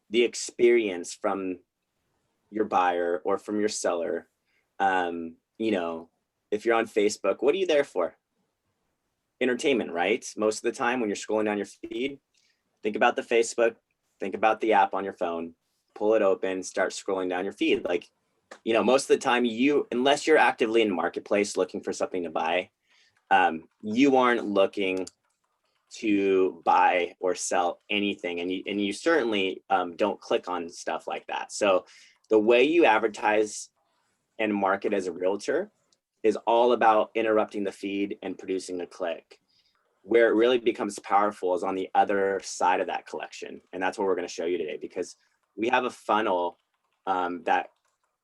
the experience from your buyer or from your seller. You know, if you're on Facebook, what are you there for? Entertainment, right? Most of the time when you're scrolling down your feed, think about the Facebook, think about the app on your phone, pull it open, start scrolling down your feed. Like, you know, most of the time unless you're actively in marketplace looking for something to buy, you aren't looking to buy or sell anything. And you certainly don't click on stuff like that. So the way you advertise and market as a realtor is all about interrupting the feed and producing a click. Where it really becomes powerful is on the other side of that collection. And that's what we're going to show you today, because we have a funnel that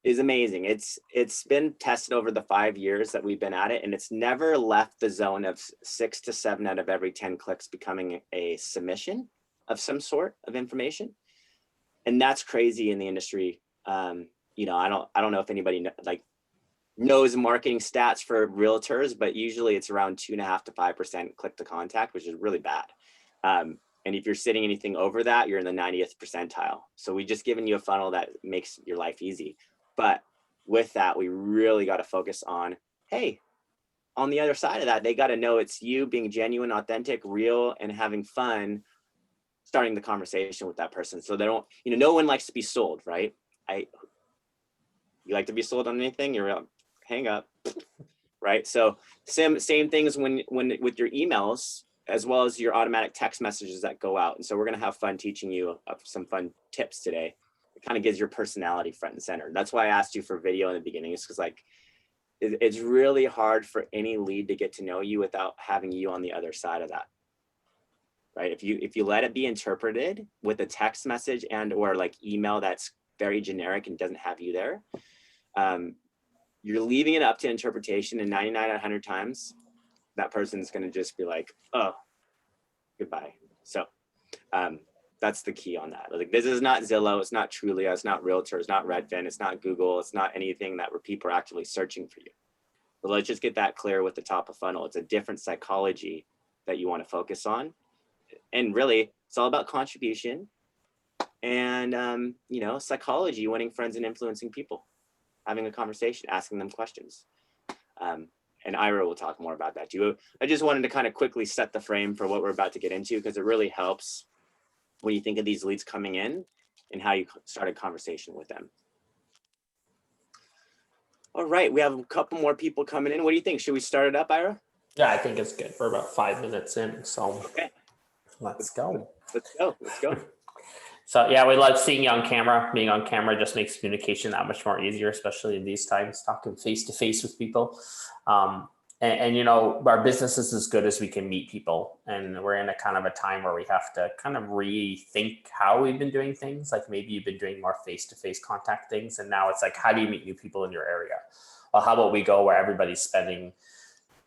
is amazing. It's been tested over the 5 years that we've been at it, and it's never left the zone of 6 to 7 out of every 10 clicks becoming a submission of some sort of information. And that's crazy in the industry. You know, I don't know if anybody knows marketing stats for realtors, but usually it's around 2.5 to 5% click to contact, which is really bad. And if you're sitting anything over that, you're in the 90th percentile. So we just given you a funnel that makes your life easy. But with that, we really got to focus on, hey, on the other side of that, they got to know it's you being genuine, authentic, real, and having fun starting the conversation with that person. So they don't, you know, no one likes to be sold, right? You like to be sold on anything, you're hang up, right? So same things when with your emails, as well as your automatic text messages that go out. And so we're going to have fun teaching you some fun tips today. It kind of gives your personality front and center. That's why I asked you for video in the beginning, is because like it's really hard for any lead to get to know you without having you on the other side of that, right? If you let it be interpreted with a text message and or like email that's very generic and doesn't have you there, you're leaving it up to interpretation, and 99 out of 100 times, that person's going to just be like, oh, goodbye. So that's the key on that. Like, this is not Zillow, it's not Trulia, it's not Realtor, it's not Redfin, it's not Google, it's not anything that where people are actively searching for you. But let's just get that clear with the top of funnel. It's a different psychology that you want to focus on. And really, it's all about contribution and, you know, psychology, winning friends and influencing people, having a conversation, asking them questions. And Ira will talk more about that too. I just wanted to kind of quickly set the frame for what we're about to get into, because it really helps when you think of these leads coming in and how you start a conversation with them. All right, we have a couple more people coming in. What do you think? Should we start it up, Ira? Yeah, I think it's good. We're about 5 minutes in, so okay. Let's go. Let's go. So yeah, we love seeing you on camera. Being on camera just makes communication that much more easier, especially in these times, talking face to face with people. And you know, our business is as good as we can meet people. And we're in a kind of a time where we have to kind of rethink how we've been doing things. Like maybe you've been doing more face-to-face contact things. And now it's like, how do you meet new people in your area? Well, how about we go where everybody's spending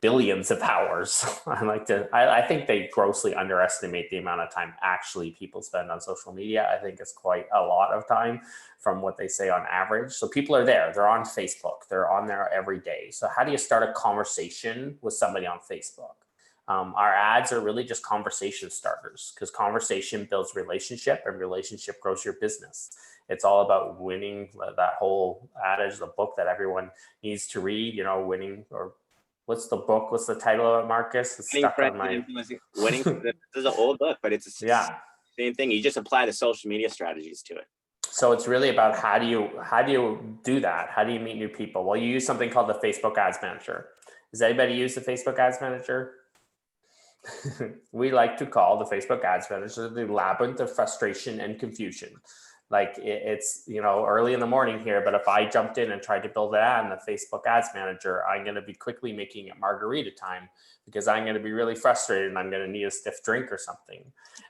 billions of hours? I think they grossly underestimate the amount of time actually people spend on social media. I think it's quite a lot of time from what they say on average. So people are there, they're on Facebook, they're on there every day. So how do you start a conversation with somebody on Facebook? Our ads are really just conversation starters, because conversation builds relationship and relationship grows your business. It's all about winning. That whole adage, the book that everyone needs to read, you know, winning, or what's the book? What's the title of it, Marcus? It's stuck on my... Winning. This is an old book, but it's the same thing. You just apply the social media strategies to it. So it's really about how do you do that? How do you meet new people? Well, you use something called the Facebook Ads Manager. Does anybody use the Facebook Ads Manager? We like to call the Facebook Ads Manager the labyrinth of frustration and confusion. Like it's, you know, early in the morning here, but if I jumped in and tried to build an ad in the Facebook Ads Manager, I'm going to be quickly making it margarita time, because I'm going to be really frustrated and I'm going to need a stiff drink or something.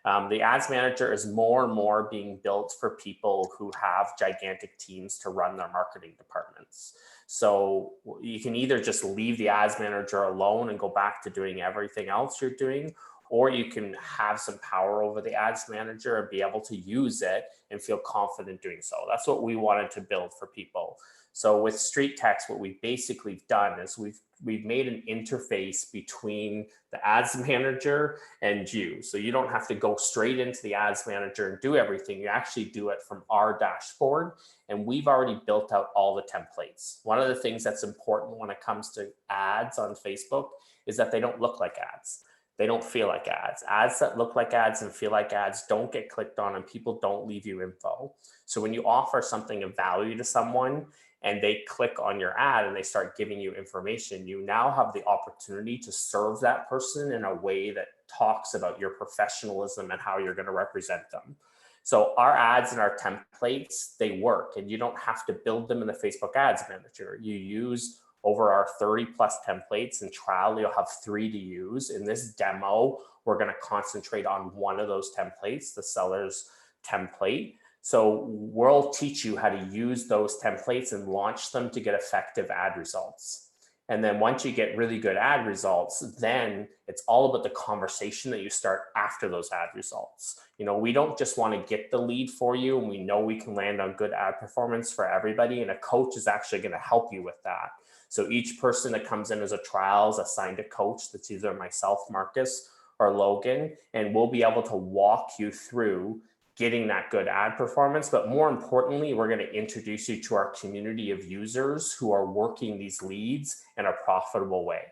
The Ads Manager is more and more being built for people who have gigantic teams to run their marketing departments. So you can either just leave the Ads Manager alone and go back to doing everything else you're doing, or you can have some power over the ads manager and be able to use it and feel confident doing so. That's what we wanted to build for people. So with StreetText, what we've basically done is we've made an interface between the ads manager and you. So you don't have to go straight into the ads manager and do everything. You actually do it from our dashboard, and we've already built out all the templates. One of the things that's important when it comes to ads on Facebook is that they don't look like ads. They don't feel like ads. Ads that look like ads and feel like ads don't get clicked on, and people don't leave you info. So when you offer something of value to someone and they click on your ad and they start giving you information, you now have the opportunity to serve that person in a way that talks about your professionalism and how you're going to represent them. So our ads and our templates, they work, and you don't have to build them in the Facebook Ads Manager. You use over our 30 plus templates. In trial, you'll have 3 to use. In this demo, we're going to concentrate on one of those templates, the seller's template. So we'll teach you how to use those templates and launch them to get effective ad results. And then once you get really good ad results, then it's all about the conversation that you start after those ad results. You know, we don't just want to get the lead for you, and we know we can land on good ad performance for everybody. And a coach is actually going to help you with that. So each person that comes in as a trial is assigned a coach. That's either myself, Marcus, or Logan, and we'll be able to walk you through getting that good ad performance. But more importantly, we're going to introduce you to our community of users who are working these leads in a profitable way.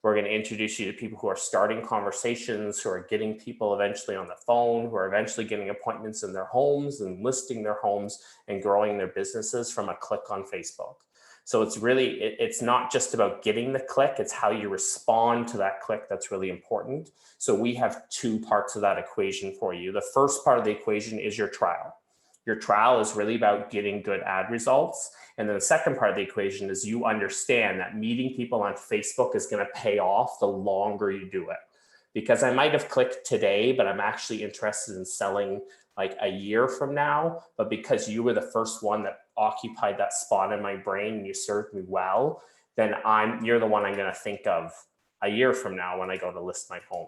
We're going to introduce you to people who are starting conversations, who are getting people eventually on the phone, who are eventually getting appointments in their homes and listing their homes and growing their businesses from a click on Facebook. So it's really, it's not just about getting the click, it's how you respond to that click that's really important. So we have 2 parts of that equation for you. The first part of the equation is your trial. Your trial is really about getting good ad results. And then the second part of the equation is you understand that meeting people on Facebook is going to pay off the longer you do it. Because I might have clicked today, but I'm actually interested in selling like a year from now. But because you were the first one that occupied that spot in my brain and you served me well, then you're the one I'm going to think of a year from now when I go to list my home.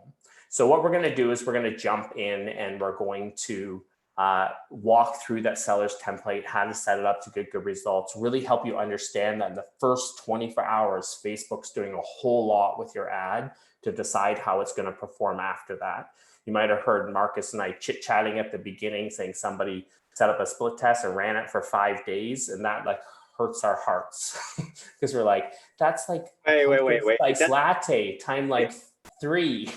So what we're going to do is we're going to jump in and we're going to walk through that seller's template, how to set it up to get good results, really help you understand that in the first 24 hours, Facebook's doing a whole lot with your ad to decide how it's going to perform after that. You might have heard Marcus and I chit-chatting at the beginning saying somebody set up a split test and ran it for 5 days, and that like hurts our hearts because we're like, that's like wait. spice latte time like 3.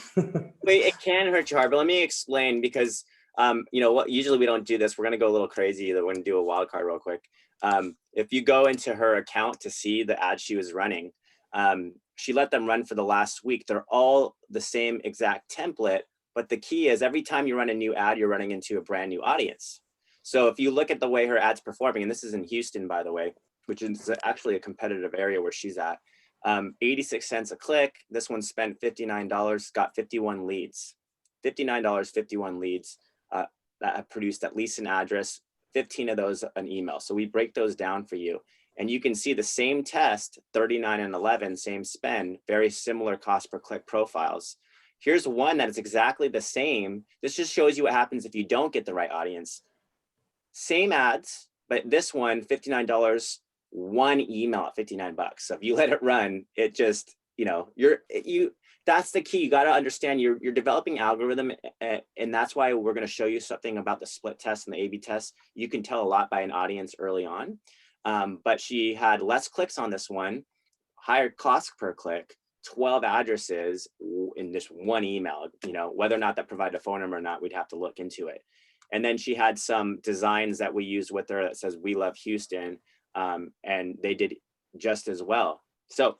Wait, it can hurt your heart, but let me explain, because you know what, usually we don't do this. We're going to go a little crazy. We're going to do a wild card real quick. If you go into her account to see the ad she was running, she let them run for the last week. They're all the same exact template, but the key is every time you run a new ad, you're running into a brand new audience. So if you look at the way her ad's performing, and this is in Houston, by the way, which is actually a competitive area where she's at, 86 cents a click. This one spent $59, got 51 leads, $59, 51 leads that have produced at least an address, 15 of those an email. So we break those down for you. And you can see the same test, 39 and 11, same spend, very similar cost per click profiles. Here's one that is exactly the same. This just shows you what happens if you don't get the right audience. Same ads, but this one, $59, one email at 59 bucks. So if you let it run, it just, you know, that's the key. You got to understand you're developing algorithm, and that's why we're going to show you something about the split test and the A/B test. You can tell a lot by an audience early on, but she had less clicks on this one, higher cost per click, 12 addresses in just one email. You know, whether or not that provided a phone number or not, we'd have to look into it. And then she had some designs that we used with her that says "We love Houston," and they did just as well. So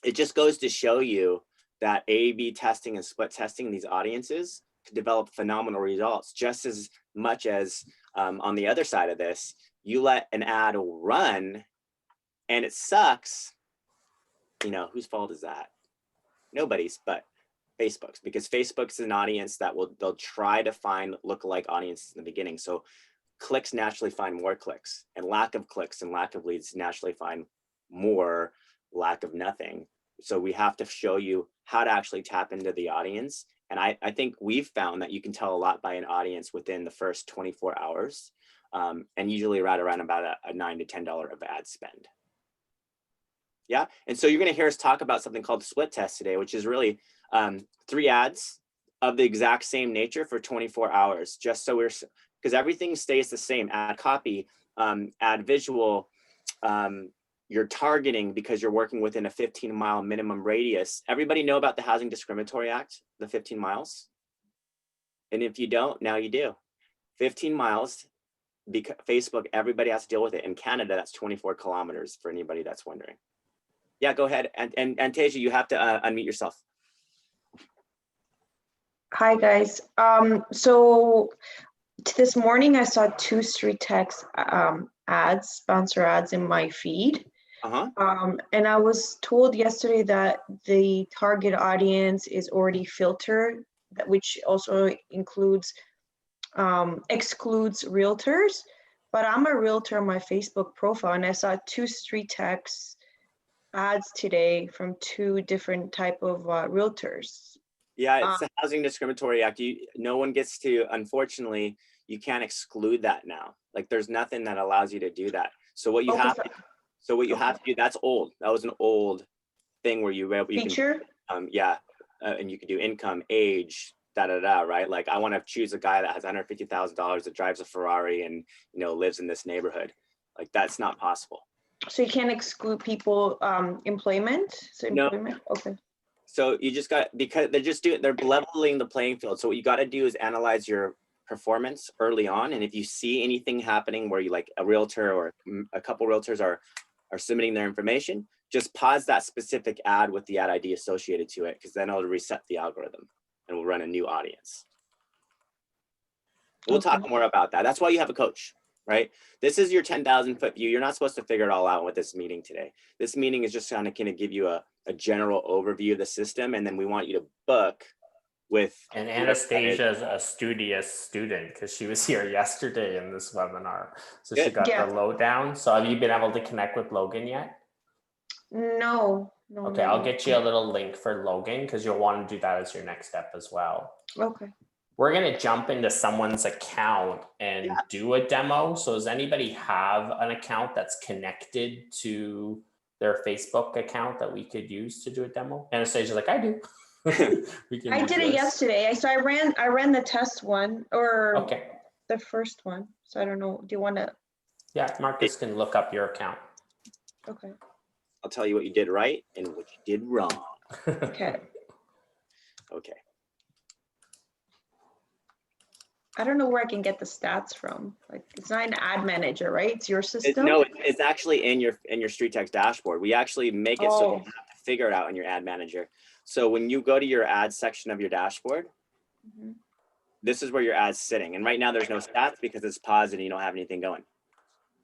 it just goes to show you that A/B testing and split testing these audiences could develop phenomenal results just as much as on the other side of this, you let an ad run and it sucks. You know, whose fault is that? Nobody's but Facebook's, because Facebook's an audience that they'll try to find lookalike audiences in the beginning. So clicks naturally find more clicks, and lack of clicks and lack of leads naturally find more lack of nothing. So we have to show you how to actually tap into the audience And I think we've found that you can tell a lot by an audience within the first 24 hours, and usually right around about a $9 to $10 of ad spend. Yeah, and so you're going to hear us talk about something called the split test today, which is really 3 ads of the exact same nature for 24 hours, just so because everything stays the same: ad copy, ad visual, your targeting, because you're working within a 15-mile minimum radius. Everybody know about the Housing Discriminatory Act, the 15 miles? And if you don't, now you do. 15 miles, because Facebook, everybody has to deal with it. In Canada, that's 24 kilometers for anybody that's wondering. Yeah, go ahead. And Tasia, you have to unmute yourself. Hi, guys. So this morning I saw 2 StreetText ads, sponsor ads in my feed. And I was told yesterday that the target audience is already filtered, which also includes excludes realtors. But I'm a realtor on my Facebook profile, and I saw 2 StreetText ads today from 2 different type of realtors. Yeah, it's the Housing Discriminatory Act. No one gets to, unfortunately, you can't exclude that now. Like, there's nothing that allows you to do that. So what you have to, have to do, that's old. That was an old thing where you feature. And you could do income, age, right? Like, I want to choose a guy that has $150,000 that drives a Ferrari and lives in this neighborhood. Like, that's not possible. So you can't exclude people employment. So employment, no. Okay. So you just got, because they're leveling the playing field. So what you got to do is analyze your performance early on. And if you see anything happening where you, like a realtor or a couple realtors are submitting their information, just pause that specific ad with the ad ID associated to it, because then it'll reset the algorithm and we'll run a new audience. We'll talk more about that. That's why you have a coach, right? This is your 10,000 foot view. You're not supposed to figure it all out with this meeting today. This meeting is just kind of give you a general overview of the system, and then we want you to book with. And Anastasia is a studious student because she was here yesterday in this webinar, so she got the lowdown. So have you been able to connect with Logan yet? No. Okay, I'll get you a little link for Logan because you'll want to do that as your next step as well. Okay. We're going to jump into someone's account and do a demo. So does anybody have an account that's connected to their Facebook account that we could use to do a demo? Anastasia's like, I do. I did it yesterday. So I ran the test one, or the first one. So I don't know. Do you want to? Yeah, Marcus can look up your account. Okay. I'll tell you what you did right and what you did wrong. Okay. Okay. I don't know where I can get the stats from. Like, it's not an ad manager, right? It's your system. No, it's actually in your StreetText dashboard. We actually make it so you have to figure it out in your ad manager. So when you go to your ad section of your dashboard, this is where your ad's sitting. And right now there's no stats because it's paused and you don't have anything going.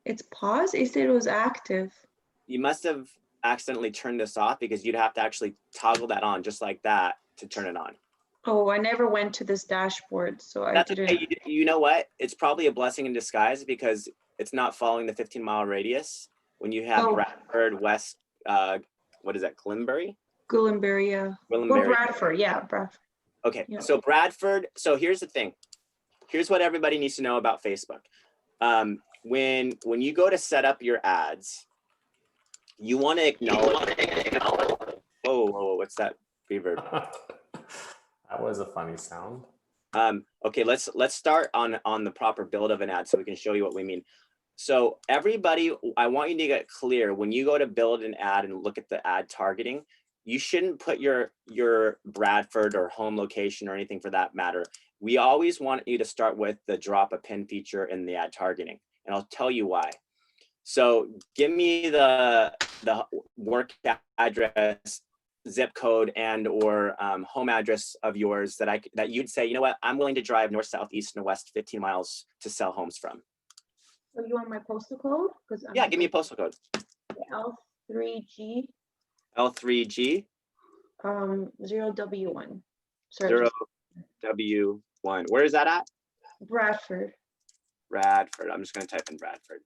It's paused? It said it was active. You must have accidentally turned this off, because you'd have to actually toggle that on just like that to turn it on. Oh, I never went to this dashboard, so I didn't. Okay. You know what? It's probably a blessing in disguise, because it's not following the 15-mile radius. When you have Bradford, West, what is that, Glenbury? Glenbury, yeah. Or Bradford, yeah, Bradford. Okay, so Bradford. So here's the thing. Here's what everybody needs to know about Facebook. When you go to set up your ads, you want to acknowledge. Whoa, what's that reverb? That was a funny sound. Okay, let's start on the proper build of an ad so we can show you what we mean. So everybody, I want you to get clear, when you go to build an ad and look at the ad targeting, you shouldn't put your Bradford or home location or anything for that matter. We always want you to start with the drop a pin feature in the ad targeting, and I'll tell you why. So give me the work address, zip code, and or home address of yours that you'd say, you know what, I'm willing to drive north, south, east, and west 15 miles to sell homes from. So you want my postal code? Yeah, give me a postal code. L3G. L3G. 0W1. 0W1. Where is that at? Bradford. Bradford. I'm just going to type in Bradford.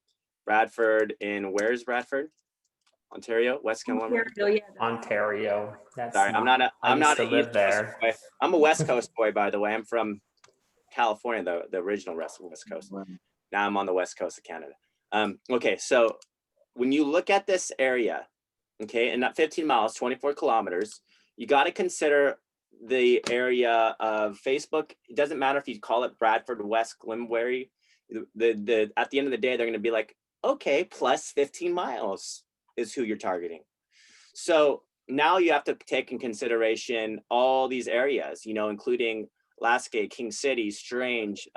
Bradford in, where's Bradford? Ontario, West Kelowna. Ontario, yeah. Ontario. That's Sorry, I'm not to a live East Coast there. boy. I'm a West Coast boy, by the way. I'm from California, the original West Coast. Now I'm on the West Coast of Canada. Okay, so when you look at this area, okay, and that 15 miles, 24 kilometers, you got to consider the area of Facebook. It doesn't matter if you call it Bradford, West Glengarry. At the end of the day, they're going to be like, okay, plus 15 miles is who you're targeting. So now you have to take in consideration all these areas, including Lasky, King City, Strange,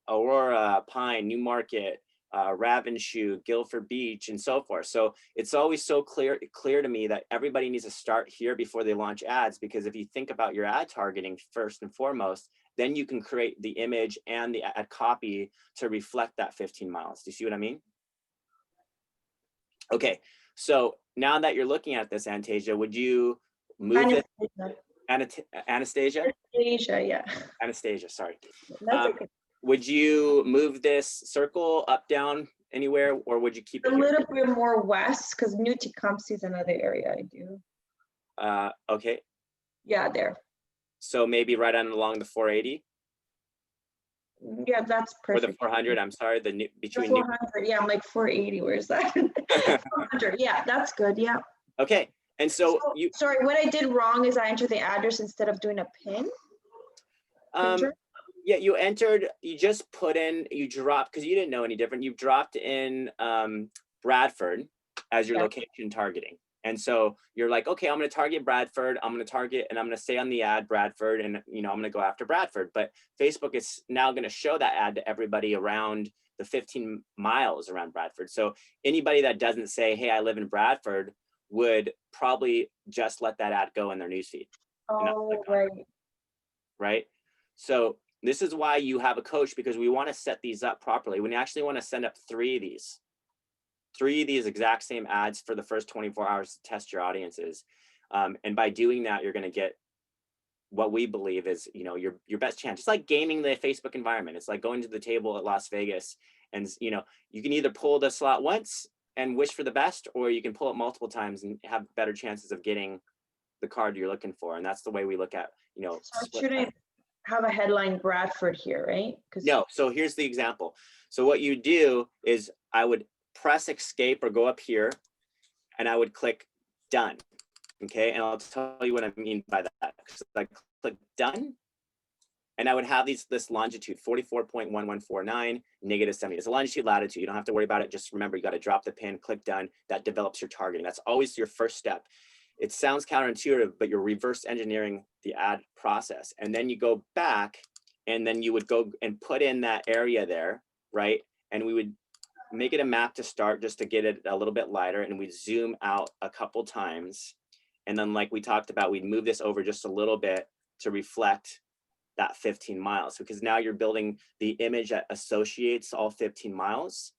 Aurora, Pine, Newmarket, Ravenshoe, Guilford Beach, and so forth. So it's always so clear to me that everybody needs to start here before they launch ads, because if you think about your ad targeting first and foremost, then you can create the image and the ad copy to reflect that 15 miles. Do you see what I mean? Okay, so now that you're looking at this, Anastasia, would you move it? Anastasia? Anastasia, yeah. Anastasia, sorry. That's okay. Would you move this circle up, down, anywhere, or would you keep it a here? little bit more west, because New Tecumseh is another area I do. Okay. Yeah, there. So maybe right on along the 480? Yeah, that's perfect. Or the 400, I'm sorry, between the 400, yeah, I'm like 480, where's that? 400, yeah, that's good, yeah. Okay, and so you... Sorry, what I did wrong is I entered the address instead of doing a pin. Yeah, you just put in, you dropped, because you didn't know any different, you dropped in Bradford as your location targeting. And so you're like, okay, I'm going to target Bradford, I'm going to target, and I'm going to say on the ad Bradford, and I'm going to go after Bradford. But Facebook is now going to show that ad to everybody around the 15 miles around Bradford. So anybody that doesn't say, hey, I live in Bradford, would probably just let that ad go in their newsfeed. Oh, right. Right? So this is why you have a coach, because we want to set these up properly. We actually want to send up three of these exact same ads for the first 24 hours to test your audiences. And by doing that, you're going to get what we believe is, your best chance. It's like gaming the Facebook environment. It's like going to the table at Las Vegas, and you can either pull the slot once and wish for the best, or you can pull it multiple times and have better chances of getting the card you're looking for. And that's the way we look at, So I shouldn't have a headline Bradford here, right? No. So here's the example. So what you do is I would press escape or go up here, and I would click done. Okay, and I'll tell you what I mean by that. So I click done, and I would have this longitude 44.1149 -70. It's a longitude latitude. You don't have to worry about it. Just remember, you got to drop the pin, click done. That develops your targeting. That's always your first step. It sounds counterintuitive, but you're reverse engineering the ad process. And then you go back, and then you would go and put in that area there, right? And we would make it a map to start, just to get it a little bit lighter, and we'd zoom out a couple times. And then, like we talked about, we'd move this over just a little bit to reflect that 15 miles, because now you're building the image that associates all 15 miles.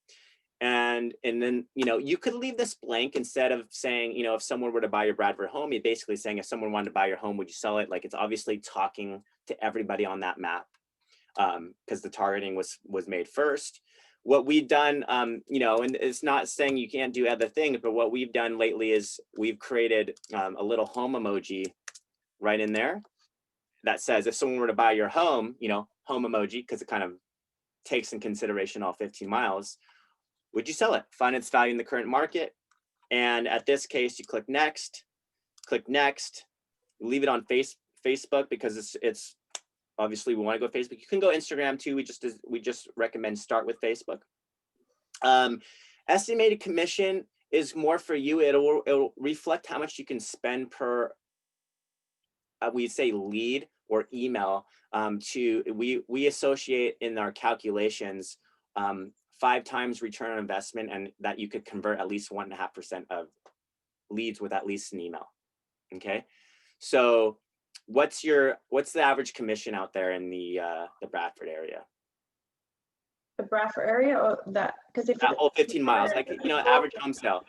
And then, you could leave this blank instead of saying, if someone were to buy your Bradford home, you're basically saying, if someone wanted to buy your home, would you sell it? Like, it's obviously talking to everybody on that map, because the targeting was made first. What we've done, and it's not saying you can't do other things, but what we've done lately is we've created a little home emoji right in there that says, if someone were to buy your home, home emoji, because it kind of takes in consideration all 15 miles, would you sell it? Find its value in the current market. And at this case, you click next, leave it on Facebook, because it's obviously we want to go Facebook. You can go Instagram too. We just recommend start with Facebook. Estimated commission is more for you. It'll reflect how much you can spend per, we say lead or email. We associate in our calculations 5 times return on investment, and that you could convert at least 1.5% of leads with at least an email. Okay, so what's the average commission out there in the Bradford area? The Bradford area, or that, because if that whole 15 miles, like average home sale.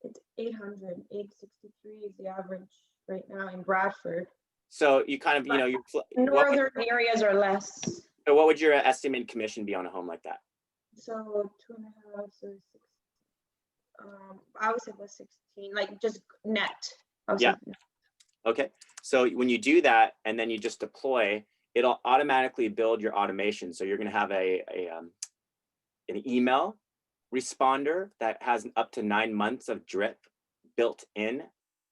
It's 863 is the average right now in Bradford. So you kind of northern areas are less. So what would your estimated commission be on a home like that? So 2.5, so 6. I would say about 16, like just net. Yeah. Okay. So when you do that and then you just deploy, it'll automatically build your automation. So you're going to have an email responder that has up to 9 months of drip built in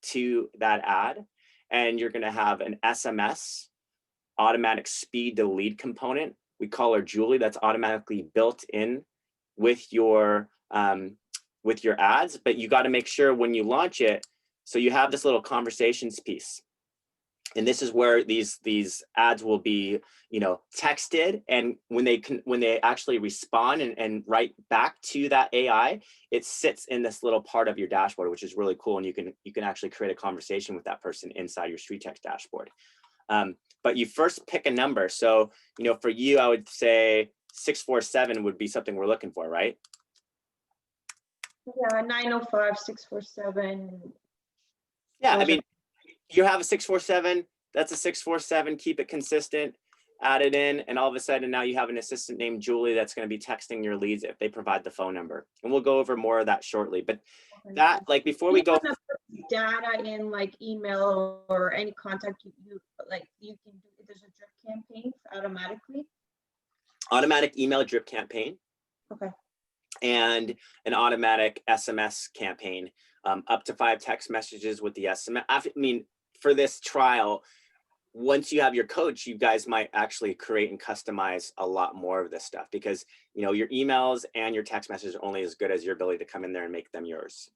to that ad. And you're going to have an SMS automatic speed to lead component. We call her Julie. That's automatically built in with your ads. But you got to make sure when you launch it, so you have this little conversations piece. And this is where these ads will be, texted. And when they actually respond and write back to that AI, it sits in this little part of your dashboard, which is really cool. And you can actually create a conversation with that person inside your StreetText dashboard. But you first pick a number. So, for you, I would say 647 would be something we're looking for, right? Yeah, 905, 647. Yeah, I mean, you have a 647, that's a 647, keep it consistent, add it in, and all of a sudden now you have an assistant named Julie that's going to be texting your leads if they provide the phone number. And we'll go over more of that shortly. But that, like, before we go, data in like email or any contact you can do, there's a drip campaign automatically. Automatic email drip campaign. Okay. And an automatic SMS campaign, up to 5 text messages with the SMS. I mean, for this trial, once you have your coach, you guys might actually create and customize a lot more of this stuff, because your emails and your text messages are only as good as your ability to come in there and make them yours.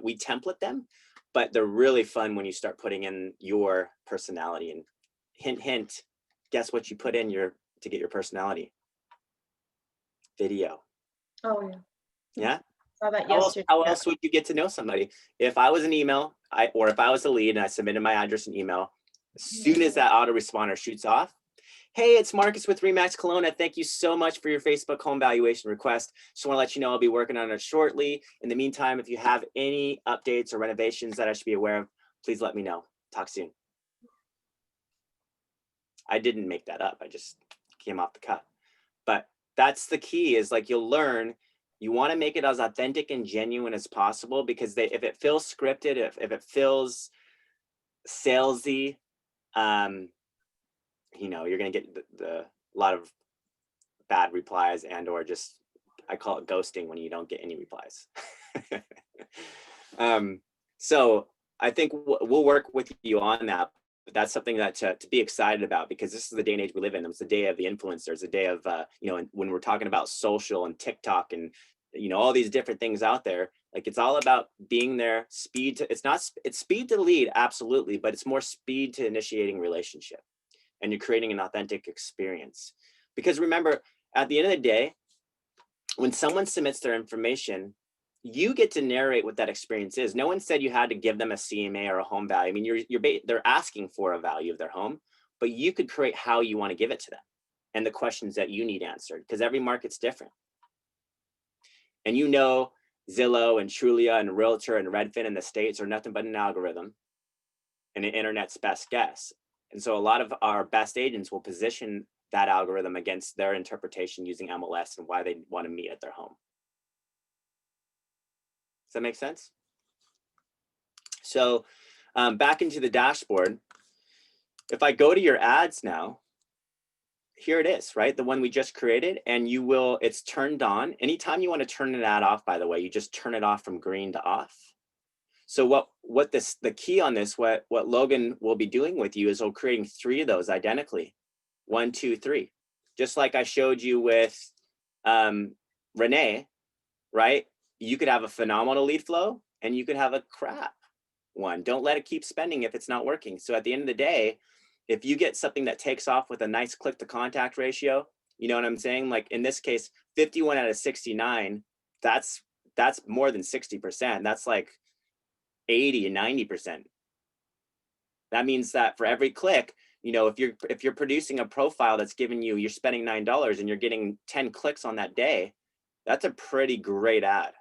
We template them, but they're really fun when you start putting in your personality. And hint, hint, guess what you put in to get your personality? Video. Oh yeah. Yeah. Saw that yesterday. How else would you get to know somebody? If I was an email, or if I was a lead and I submitted my address and email, as soon as that autoresponder shoots off, hey, it's Marcus with Remax Kelowna. Thank you so much for your Facebook home valuation request. Just want to let you know I'll be working on it shortly. In the meantime, if you have any updates or renovations that I should be aware of, please let me know. Talk soon. I didn't make that up. I just came off the cuff. But that's the key, is like, you'll learn. You want to make it as authentic and genuine as possible, because if it feels scripted, if it feels salesy, you're going to get a lot of bad replies, and or just, I call it ghosting, when you don't get any replies. So I think we'll work with you on that. But that's something that to be excited about, because this is the day and age we live in. It's the day of the influencers, the day of, when we're talking about social and TikTok and, all these different things out there. Like, it's all about being there, it's speed to lead, absolutely, but it's more speed to initiating relationship, and you're creating an authentic experience. Because remember, at the end of the day, when someone submits their information, you get to narrate what that experience is. No one said you had to give them a CMA or a home value. I mean, they're asking for a value of their home, but you could create how you want to give it to them and the questions that you need answered, because every market's different. And Zillow and Trulia and Realtor and Redfin in the States are nothing but an algorithm and an internet's best guess. And so a lot of our best agents will position that algorithm against their interpretation using MLS and why they want to meet at their home. Does that make sense? So back into the dashboard, if I go to your ads now, here it is, right? The one we just created, and it's turned on. Anytime you want to turn an ad off, by the way, you just turn it off from green to off. So the key on this, what Logan will be doing with you, is creating 3 of those identically. 1, 2, 3. Just like I showed you with Renee, right? You could have a phenomenal lead flow and you could have a crap one. Don't let it keep spending if it's not working. So at the end of the day, if you get something that takes off with a nice click to contact ratio, you know what I'm saying? Like in this case, 51 out of 69, that's more than 60%. That's like 80 and 90%. That means that for every click, if you're producing a profile that's giving you're spending $9 and you're getting 10 clicks on that day, that's a pretty great ad.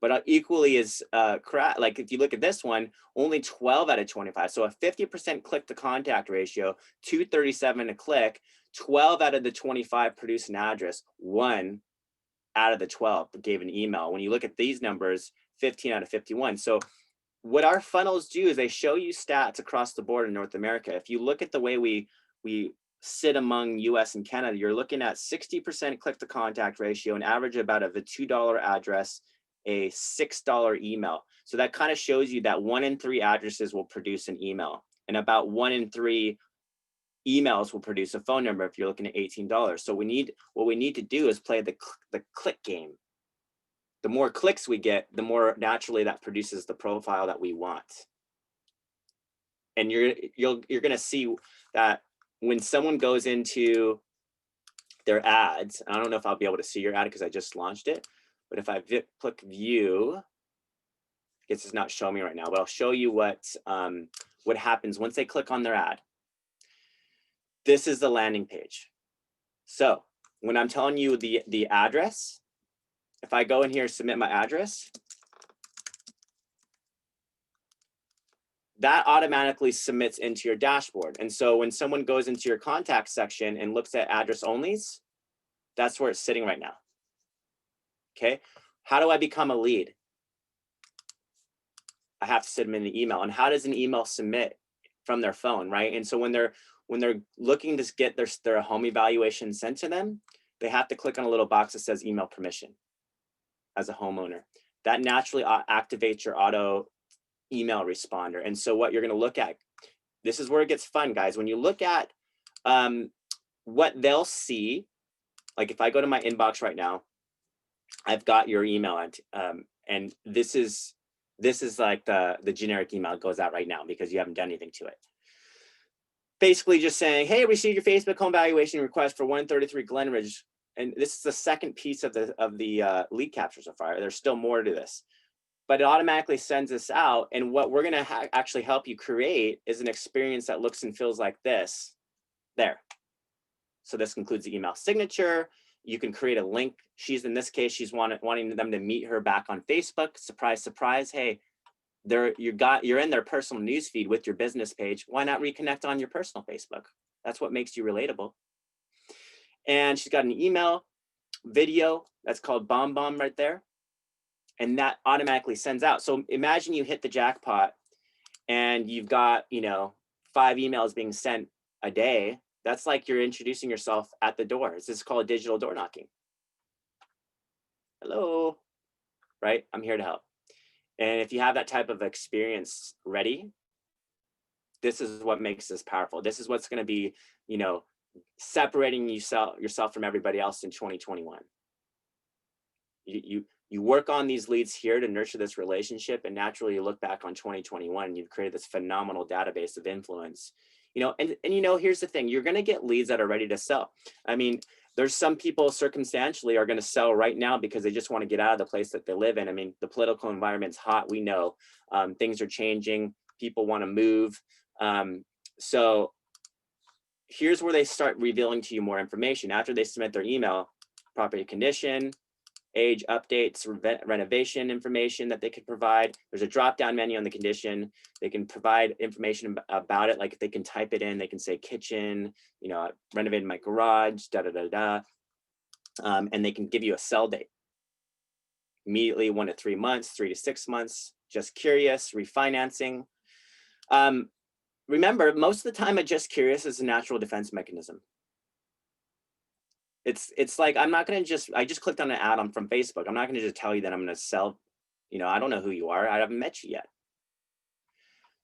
But equally as like if you look at this one, only 12 out of 25. So a 50% click to contact ratio, 237 a click, 12 out of the 25 produced an address, 1 out of the 12 gave an email. When you look at these numbers, 15 out of 51. So what our funnels do is they show you stats across the board in North America. If you look at the way we sit among US and Canada, you're looking at 60% click to contact ratio, an average about of a $2 address, a $6 email. So that kind of shows you that 1 in 3 addresses will produce an email, and about 1 in 3 emails will produce a phone number if you're looking at $18. So what we need to do is play the click game. The more clicks we get, the more naturally that produces the profile that we want. And you're going to see that when someone goes into their ads, I don't know if I'll be able to see your ad because I just launched it, but if I click view, I guess it's not showing me right now, but I'll show you what happens once they click on their ad. This is the landing page. So when I'm telling you the address, if I go in here, submit my address, that automatically submits into your dashboard. And so when someone goes into your contact section and looks at address onlys, that's where it's sitting right now. Okay, how do I become a lead? I have to send them an email. And how does an email submit from their phone, right? And so when they're looking to get their home evaluation sent to them, they have to click on a little box that says email permission as a homeowner. That naturally activates your auto email responder. And so what you're going to look at, this is where it gets fun, guys. When you look at what they'll see, like if I go to my inbox right now, I've got your email, and this is like the generic email that goes out right now because you haven't done anything to it. Basically just saying, hey, received your Facebook home valuation request for 133 Glenridge. And this is the second piece of the lead capture so far. There's still more to this, but it automatically sends this out. And what we're going to actually help you create is an experience that looks and feels like this there. So this includes the email signature. You can create a link. In this case, she's wanting them to meet her back on Facebook. Surprise, surprise. Hey, you're in their personal newsfeed with your business page. Why not reconnect on your personal Facebook? That's what makes you relatable. And she's got an email video that's called Bomb Bomb right there. And that automatically sends out. So imagine you hit the jackpot and you've got, 5 emails being sent a day. That's like you're introducing yourself at the door. This is called digital door knocking. Hello, right? I'm here to help. And if you have that type of experience ready, this is what makes this powerful. This is what's going to be, separating yourself from everybody else in 2021. You work on these leads here to nurture this relationship, and naturally you look back on 2021 and you've created this phenomenal database of influence. And here's the thing, you're going to get leads that are ready to sell. I mean, there's some people circumstantially are going to sell right now because they just want to get out of the place that they live in. I mean, the political environment's hot. We know things are changing. People want to move. So here's where they start revealing to you more information. After they submit their email, property condition, age updates, renovation information that they could provide. There's a drop-down menu on the condition. They can provide information about it. Like if they can type it in, they can say kitchen, renovated my garage, and they can give you a sell date. Immediately 1 to 3 months, 3 to 6 months, just curious, refinancing. Remember, most of the time, a just curious is a natural defense mechanism. It's like, I'm not going to I just clicked on an ad from Facebook. I'm not going to just tell you that I'm going to sell, I don't know who you are. I haven't met you yet.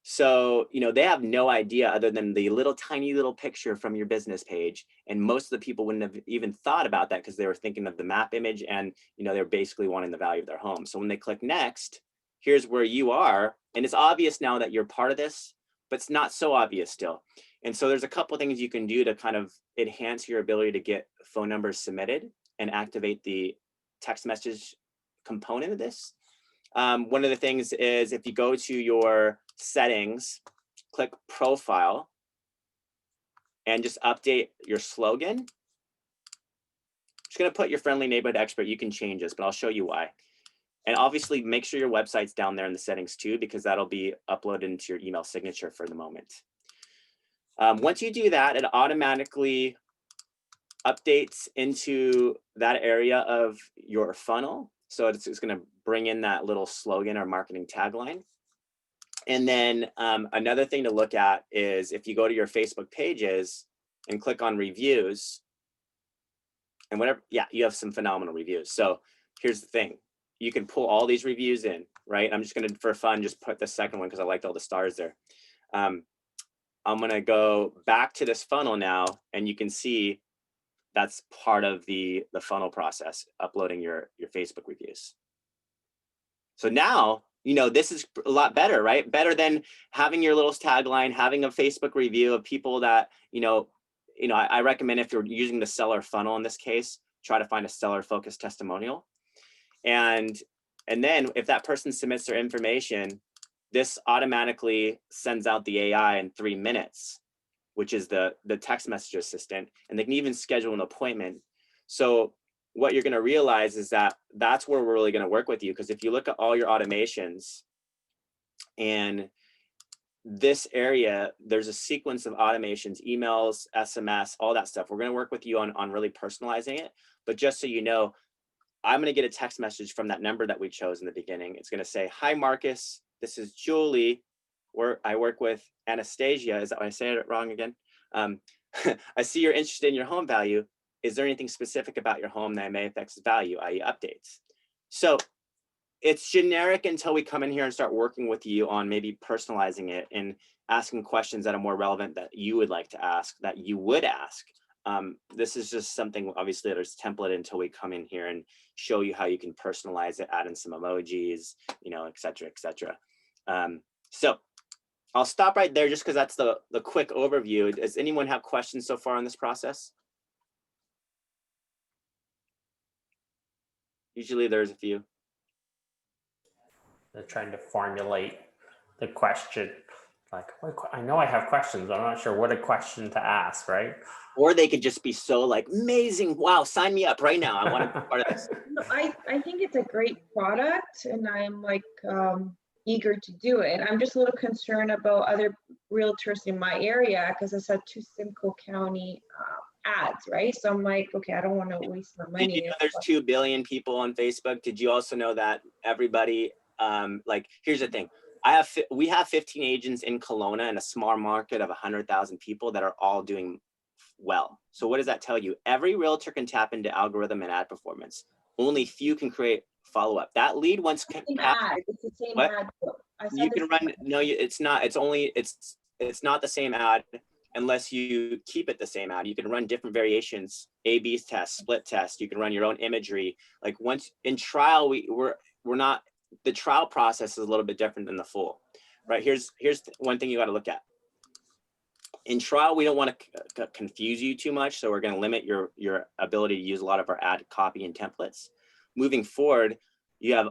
So, they have no idea other than the tiny little picture from your business page. And most of the people wouldn't have even thought about that because they were thinking of the map image and, they're basically wanting the value of their home. So when they click next, here's where you are. And it's obvious now that you're part of this, but it's not so obvious still. And so there's a couple of things you can do to kind of enhance your ability to get phone numbers submitted and activate the text message component of this. One of the things is if you go to your settings, click profile, and just update your slogan. Just going to put your friendly neighborhood expert. You can change this, but I'll show you why. And obviously make sure your website's down there in the settings too, because that'll be uploaded into your email signature for the moment. Once you do that, it automatically updates into that area of your funnel. So it's going to bring in that little slogan or marketing tagline. And then another thing to look at is if you go to your Facebook pages and click on reviews and whatever, yeah, you have some phenomenal reviews. So here's the thing. You can pull all these reviews in, right? I'm just going to, for fun, just put the second one because I liked all the stars there. I'm going to go back to this funnel now, and you can see that's part of the funnel process, uploading your Facebook reviews. So now, you know, this is a lot better, right? Better than having your little tagline, having a Facebook review of people that, I recommend if you're using the seller funnel in this case, try to find a seller focused testimonial. And then if that person submits their information, this automatically sends out the AI in 3 minutes, which is the text message assistant, and they can even schedule an appointment. So what you're going to realize is that that's where we're really going to work with you. Because if you look at all your automations and this area, there's a sequence of automations, emails, SMS, all that stuff. We're going to work with you on really personalizing it. But just so you know, I'm going to get a text message from that number that we chose in the beginning. It's going to say, "Hi, Marcus. This is Julie. I work with Anastasia." Is that why I say it wrong again? I see you're interested in your home value. Is there anything specific about your home that may affect its value, i.e. updates? So it's generic until we come in here and start working with you on maybe personalizing it and asking questions that are more relevant that you would like to ask, that you would ask. This is just something, obviously, that is template until we come in here and show you how you can personalize it, add in some emojis, et cetera, et cetera. So I'll stop right there just because that's the quick overview. Does anyone have questions so far on this process? Usually there's a few. They're trying to formulate the question. Like, I know I have questions, but I'm not sure what a question to ask, right? Or they could just be so like, amazing, wow, sign me up right now. I want to be part of this. No, I think it's a great product, and I'm like eager to do it. I'm just a little concerned about other realtors in my area because I saw 2 Simcoe County ads, right? So I'm like, okay, I don't want to waste my money. Did you know there's 2 billion people on Facebook? Did you also know that everybody, like, here's the thing. We have 15 agents in Kelowna in a small market of 100,000 people that are all doing well. So what does that tell you? Every realtor can tap into algorithm and ad performance. Only few can create follow-up. That lead once it's the same ad. You can run, no, it's not. It's not the same ad unless you keep it the same ad. You can run different variations, A/B tests, split tests. You can run your own imagery. Like once in trial, we're not, the trial process is a little bit different than the full, right? Here's one thing you got to look at. In trial, we don't want to confuse you too much, so we're going to limit your ability to use a lot of our ad copy and templates. Moving forward, you have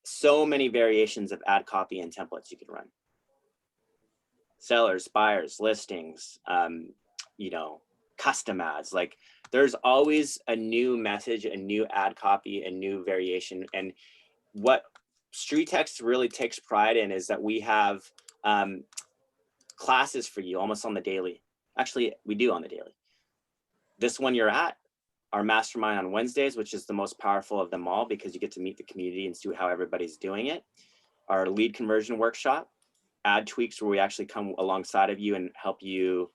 so many variations of ad copy and templates you can run. Sellers, buyers, listings, custom ads. Like there's always a new message, a new ad copy, a new variation. And what StreetText really takes pride in is that we have classes for you almost on the daily. Actually, we do on the daily. This one you're at, our mastermind on Wednesdays, which is the most powerful of them all because you get to meet the community and see how everybody's doing it. Our lead conversion workshop, ad tweaks, where we actually come alongside of you and help you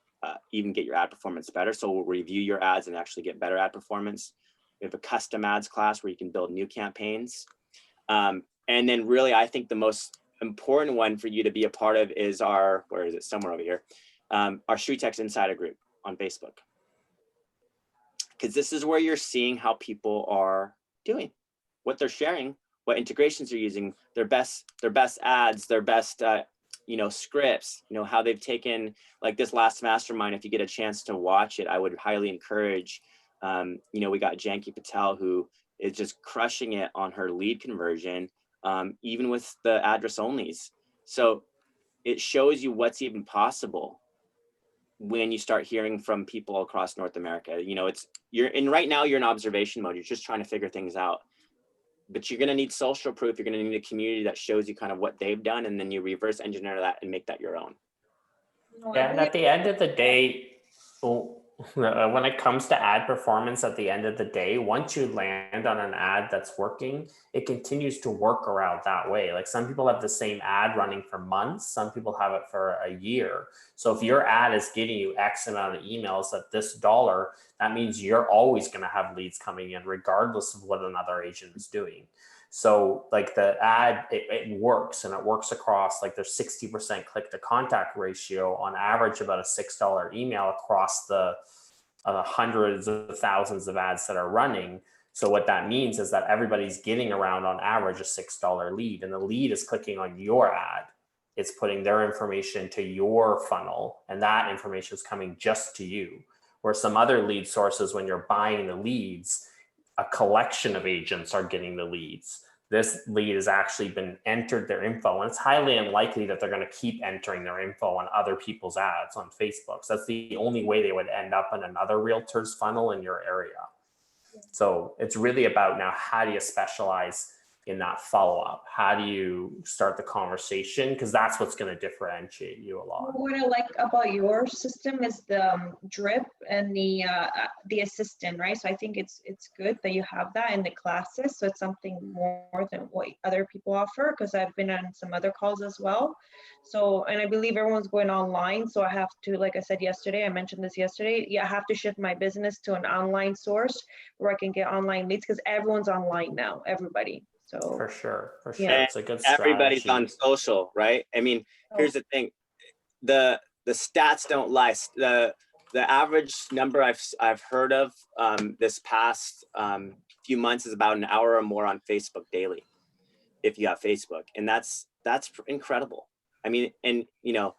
even get your ad performance better. So we'll review your ads and actually get better ad performance. We have a custom ads class where you can build new campaigns. And then really, I think the most important one for you to be a part of is our, where is it? Somewhere over here. Our StreetText Insider group on Facebook. Because this is where you're seeing how people are doing, what they're sharing, what integrations they're using, their best ads, their best scripts, how they've taken, like this last mastermind. If you get a chance to watch it, I would highly encourage. We got Janki Patel, who is just crushing it on her lead conversion, even with the address onlys. So it shows you what's even possible when you start hearing from people across North America. Right now you're in observation mode. You're just trying to figure things out, but you're going to need social proof. You're going to need a community that shows you kind of what they've done, and then you reverse engineer that and make that your own. Yeah, and at the end of the day, When it comes to ad performance at the end of the day, once you land on an ad that's working, it continues to work around that way. Like some people have the same ad running for months, some people have it for a year. So if your ad is getting you X amount of emails at this dollar, that means you're always going to have leads coming in regardless of what another agent is doing. So like the ad, it works, and it works across, like there's 60% click to contact ratio on average, about a $6 email across the hundreds of thousands of ads that are running. So what that means is that everybody's getting around on average a $6 lead, and the lead is clicking on your ad. It's putting their information to your funnel, and that information is coming just to you. Where some other lead sources, when you're buying the leads, a collection of agents are getting the leads. This lead has actually been entered their info, and it's highly unlikely that they're going to keep entering their info on other people's ads on Facebook. So that's the only way they would end up in another realtor's funnel in your area. So it's really about now, how do you specialize in that follow-up? How do you start the conversation? Because that's what's going to differentiate you a lot. What I like about your system is the drip and the assistant, right? So I think it's good that you have that in the classes. So it's something more than what other people offer, because I've been on some other calls as well. So, and I believe everyone's going online. So I have to, like I said yesterday, I mentioned this yesterday, yeah, I have to shift my business to an online source where I can get online leads, because everyone's online now, everybody. So For sure. Yeah. It's a good strategy. Everybody's on social, right? I mean, here's the thing. The stats don't lie. The average number I've heard of this past few months is about an hour or more on Facebook daily, if you have Facebook. And that's incredible. I mean, and you know,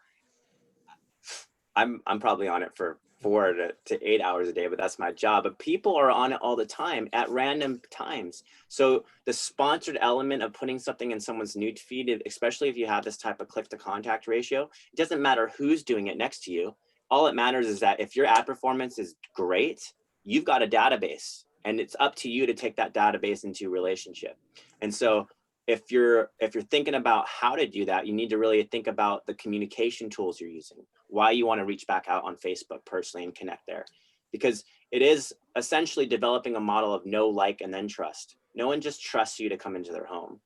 I'm probably on it for 4 to 8 hours a day, but that's my job. But people are on it all the time at random times. So the sponsored element of putting something in someone's news feed, especially if you have this type of click to contact ratio, it doesn't matter who's doing it next to you. All it matters is that if your ad performance is great, you've got a database, and it's up to you to take that database into a relationship. And so if you're thinking about how to do that, you need to really think about the communication tools you're using, why you want to reach back out on Facebook personally and connect there. Because it is essentially developing a model of know, like, and then trust. No one just trusts you to come into their home.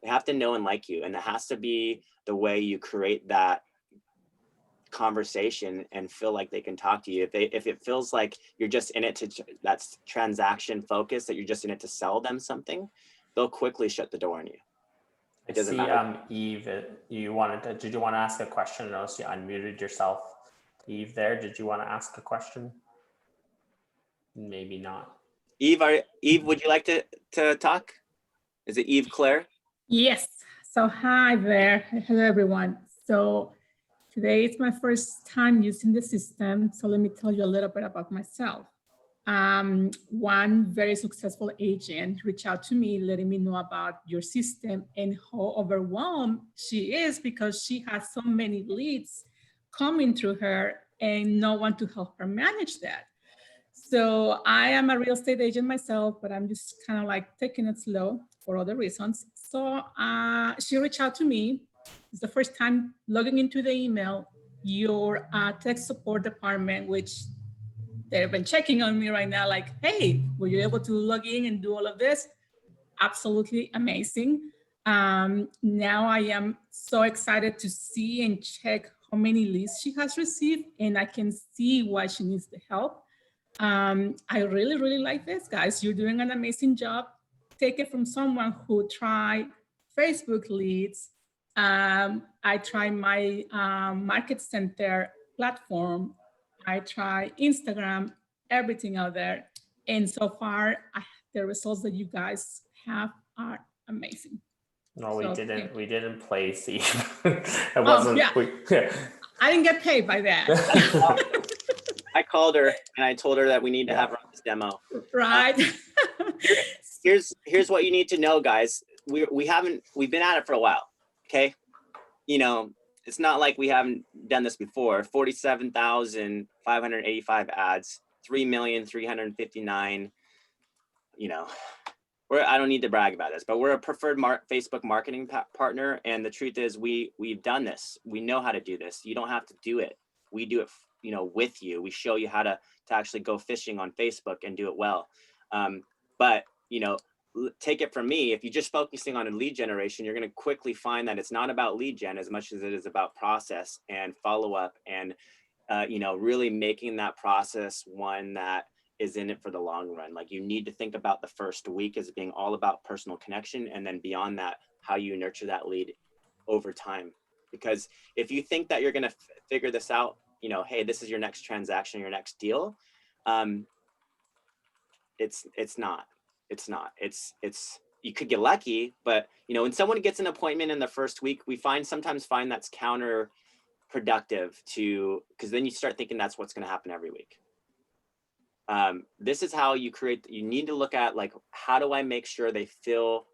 They have to know and like you. And it has to be the way you create that conversation and feel like they can talk to you. If it feels like you're just in it to, that's transaction focused, that you're just in it to sell them something, they'll quickly shut the door on you. It doesn't matter. Eve, did you want to ask a question? Notice you unmuted yourself. Eve there, did you want to ask a question? Maybe not. Eve, would you like to talk? Is it Eve Claire? Yes. So hi there. Hello, everyone. So today is my first time using the system. So let me tell you a little bit about myself. One very successful agent reached out to me, letting me know about your system and how overwhelmed she is, because she has so many leads coming through her and no one to help her manage that. So I am a real estate agent myself, but I'm just kind of like taking it slow for other reasons. So she reached out to me. It's the first time logging into the email, your tech support department, which they've been checking on me right now, like, hey, were you able to log in and do all of this? Absolutely amazing. Now I am so excited to see and check how many leads she has received, and I can see why she needs the help. I really, really like this, guys. You're doing an amazing job. Take it from someone who tried Facebook leads. I tried my Market Center platform. I try Instagram, everything out there. And so far, the results that you guys have are amazing. No, we didn't play Steve. It wasn't. Yeah. I didn't get paid by that. I called her and I told her that we need to have her on this demo. Right. Here's what you need to know, guys. We've been at it for a while. Okay. You know, it's not like we haven't done this before. 47,585 ads, 3,359. You know, I don't need to brag about this, but we're a preferred Facebook marketing partner. And the truth is, we've done this. We know how to do this. You don't have to do it. We do it with you. We show you how to actually go fishing on Facebook and do it well. But, take it from me, if you're just focusing on a lead generation, you're going to quickly find that it's not about lead gen as much as it is about process and follow up and, really making that process one that is in it for the long run. Like, you need to think about the first week as being all about personal connection. And then beyond that, how you nurture that lead over time. Because if you think that you're going to figure this out, hey, this is your next transaction, your next deal. It's not. You could get lucky, but when someone gets an appointment in the first week, we sometimes find that's counterproductive because then you start thinking that's what's going to happen every week. This is how you need to look at, like, how do I make sure they feel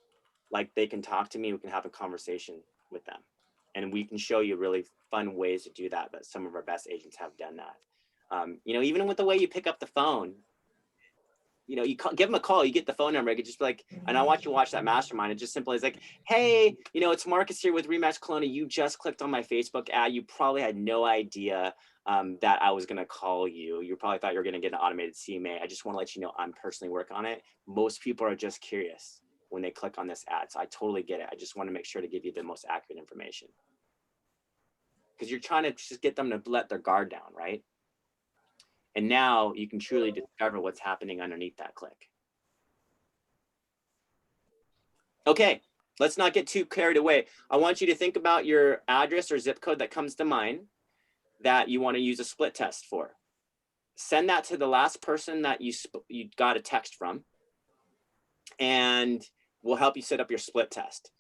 like they can talk to me? We can have a conversation with them. And we can show you really fun ways to do that. But some of our best agents have done that. Even with the way you pick up the phone, you give them a call, you get the phone number. I could just be like, and I want you to watch that mastermind. It's just simply, it's like, hey, it's Marcus here with Rematch Kelowna. You just clicked on my Facebook ad. You probably had no idea that I was going to call you. You probably thought you were going to get an automated CMA. I just want to let you know I'm personally working on it. Most people are just curious when they click on this ad. So I totally get it. I just want to make sure to give you the most accurate information. Because you're trying to just get them to let their guard down, right? And now you can truly discover what's happening underneath that click. Okay, let's not get too carried away. I want you to think about your address or zip code that comes to mind that you want to use a split test for. Send that to the last person that you got a text from, and we'll help you set up your split test.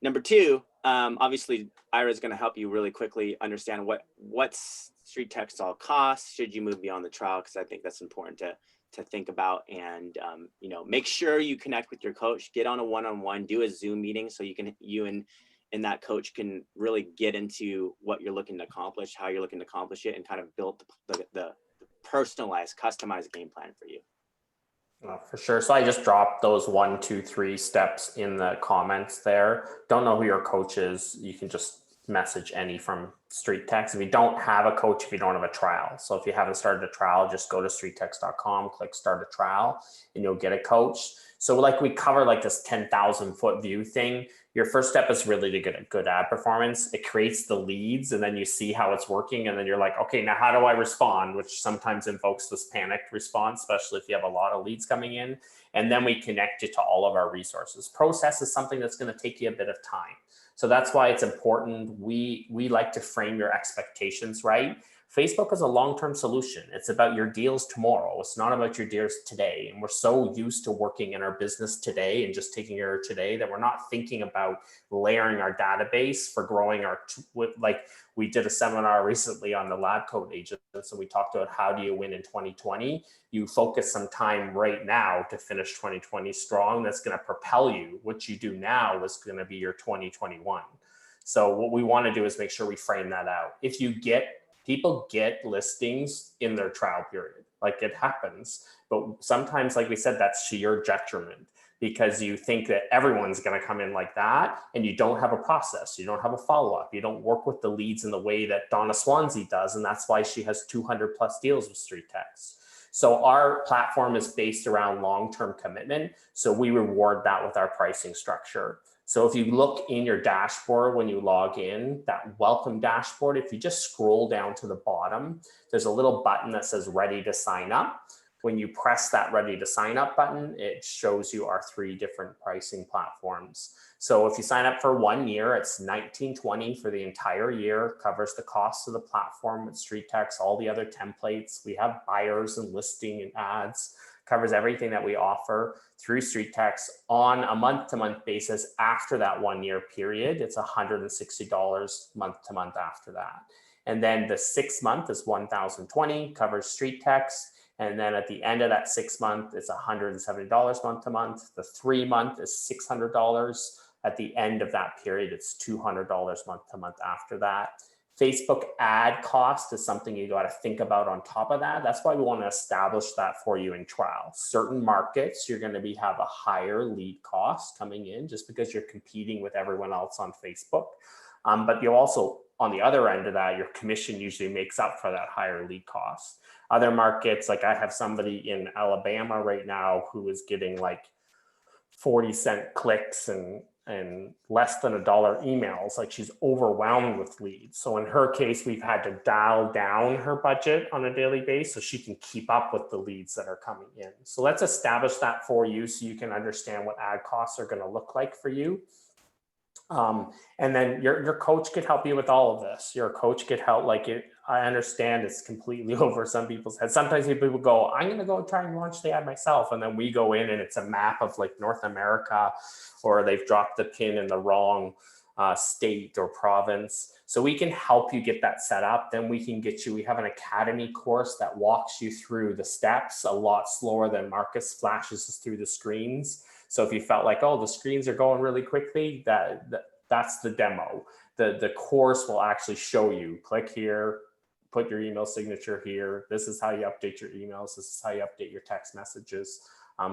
Number two, obviously, Ira is going to help you really quickly understand what's StreetText all costs. Should you move beyond the trial? Because I think that's important to think about. And make sure you connect with your coach. Get on a one-on-one. Do a Zoom meeting so you and that coach can really get into what you're looking to accomplish, how you're looking to accomplish it, and kind of build the personalized, customized game plan for you. For sure. So I just dropped those 1, 2, 3 steps in the comments there. Don't know who your coach is. You can just message any from StreetText. If you don't have a coach, if you don't have a trial. So if you haven't started a trial, just go to streettext.com, click start a trial, and you'll get a coach. So like we cover like this 10,000 foot view thing. Your first step is really to get a good ad performance. It creates the leads, and then you see how it's working. And then you're like, okay, now how do I respond? Which sometimes invokes this panicked response, especially if you have a lot of leads coming in. And then we connect you to all of our resources. Process is something that's going to take you a bit of time. So that's why it's important. We like to frame your expectations right. Facebook is a long-term solution. It's about your deals tomorrow. It's not about your deals today. And we're so used to working in our business today and just taking care of today that we're not thinking about layering our database for growing like we did a seminar recently on the lab coat agents. And we talked about how do you win in 2020? You focus some time right now to finish 2020 strong. That's going to propel you. What you do now is going to be your 2021. So what we want to do is make sure we frame that out. If people get listings in their trial period, like it happens, but sometimes, like we said, that's to your detriment because you think that everyone's going to come in like that and you don't have a process, you don't have a follow-up, you don't work with the leads in the way that Donna Swansea does, and that's why she has 200 plus deals with StreetText. So our platform is based around long-term commitment, so we reward that with our pricing structure. So if you look in your dashboard when you log in, that welcome dashboard, if you just scroll down to the bottom, there's a little button that says ready to sign up. When you press that ready to sign up button, it shows you our 3 different pricing platforms. So if you sign up for 1 year, it's $19.20 for the entire year, covers the cost of the platform with StreetText, all the other templates. We have buyers and listing and ads, covers everything that we offer through StreetText on a month-to-month basis. After that 1 year period, it's $160 month-to-month after that. And then the 6 month is $1,020, covers StreetText. And then at the end of that 6 month, it's $170 month-to-month. The 3 month is $600. At the end of that period, it's $200 month-to-month after that. Facebook ad cost is something you got to think about on top of that. That's why we want to establish that for you in trial. Certain markets, you're going to have a higher lead cost coming in just because you're competing with everyone else on Facebook. But you'll also on the other end of that, your commission usually makes up for that higher lead cost. Other markets, like I have somebody in Alabama right now who is getting like 40-cent clicks and less than $1 emails. Like she's overwhelmed with leads. So in her case, we've had to dial down her budget on a daily basis so she can keep up with the leads that are coming in. So let's establish that for you so you can understand what ad costs are going to look like for you. And then your coach could help you with all of this. Your coach could help, like it. I understand it's completely over some people's heads. Sometimes people go, I'm going to go try and launch the ad myself. And then we go in and it's a map of like North America, or they've dropped the pin in the wrong state or province. So we can help you get that set up. Then we can get you, we have an academy course that walks you through the steps a lot slower than Marcus flashes us through the screens. So if you felt like, oh, the screens are going really quickly, that's the demo. The course will actually show you, click here, put your email signature here. This is how you update your emails. This is how you update your text messages.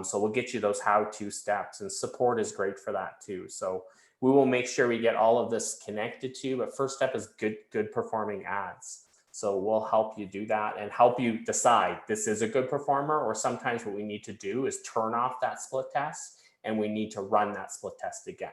So we'll get you those how-to steps, and support is great for that too. So we will make sure we get all of this connected to you, but first step is good performing ads. So we'll help you do that and help you decide this is a good performer, or sometimes what we need to do is turn off that split test and we need to run that split test again.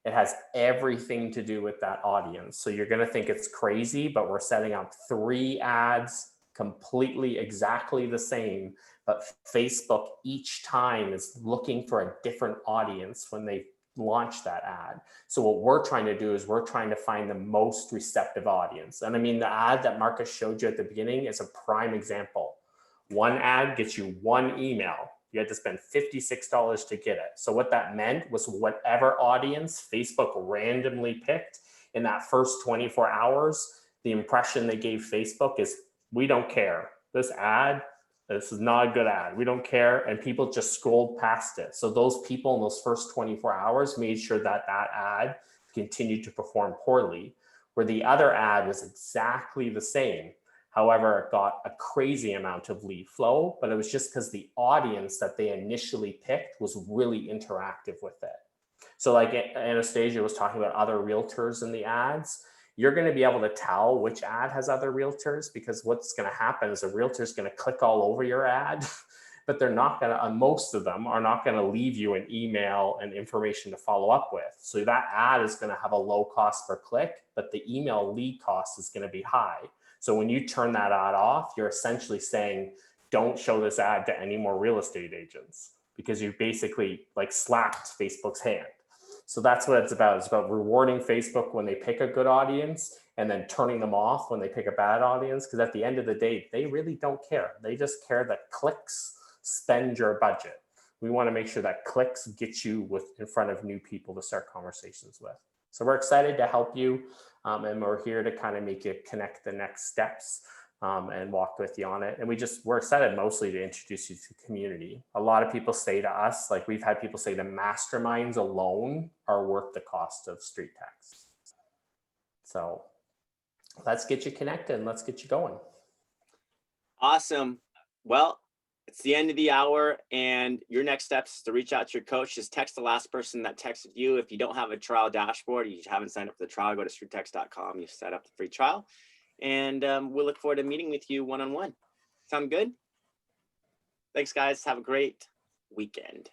It has everything to do with that audience. So you're going to think it's crazy, but we're setting up 3 ads completely exactly the same, but Facebook each time is looking for a different audience when they launch that ad. So what we're trying to do is we're trying to find the most receptive audience. And I mean, the ad that Marcus showed you at the beginning is a prime example. One ad gets you 1 email. You had to spend $56 to get it. So what that meant was whatever audience Facebook randomly picked in that first 24 hours, the impression they gave Facebook is, we don't care. This is not a good ad. We don't care. And people just scrolled past it. So those people in those first 24 hours made sure that that ad continued to perform poorly, where the other ad was exactly the same. However, it got a crazy amount of lead flow, but it was just because the audience that they initially picked was really interactive with it. So like Anastasia was talking about other realtors in the ads, you're going to be able to tell which ad has other realtors, because what's going to happen is a realtor is going to click all over your ad, but they're not going to, most of them are not going to leave you an email and information to follow up with. So that ad is going to have a low cost per click, but the email lead cost is going to be high. So when you turn that ad off, you're essentially saying, don't show this ad to any more real estate agents, because you basically like slapped Facebook's hand. So that's what it's about. It's about rewarding Facebook when they pick a good audience and then turning them off when they pick a bad audience. Because at the end of the day, they really don't care. They just care that clicks spend your budget. We want to make sure that clicks get you in front of new people to start conversations with. So we're excited to help you. And we're here to kind of make you connect the next steps and walk with you on it. And we're excited mostly to introduce you to the community. A lot of people say to us, like we've had people say the masterminds alone are worth the cost of StreetText. So let's get you connected and let's get you going. Awesome. Well, it's the end of the hour, and your next steps is to reach out to your coach. Just text the last person that texted you. If you don't have a trial dashboard, you haven't signed up for the trial, go to StreetText.com. You set up the free trial, and we'll look forward to meeting with you one-on-one. Sound good? Thanks, guys. Have a great weekend.